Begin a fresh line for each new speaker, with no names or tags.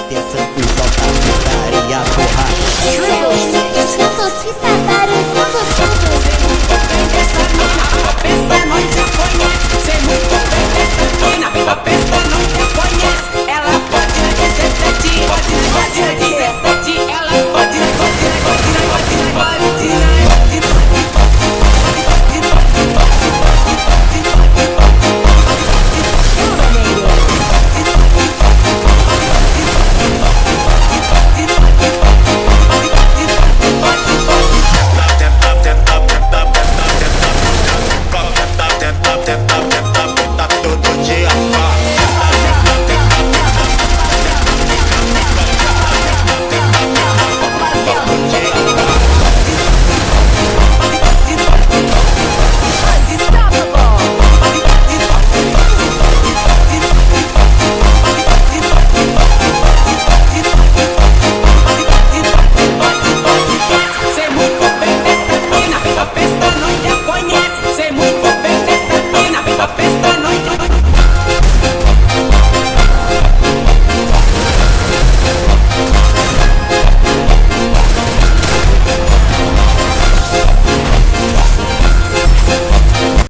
atenção e solta a putaria, porra.
Escuta os que taparam tudo.
Pensa, nós já conhece. Cê muito bem dessa mina. A pensa não te conhece.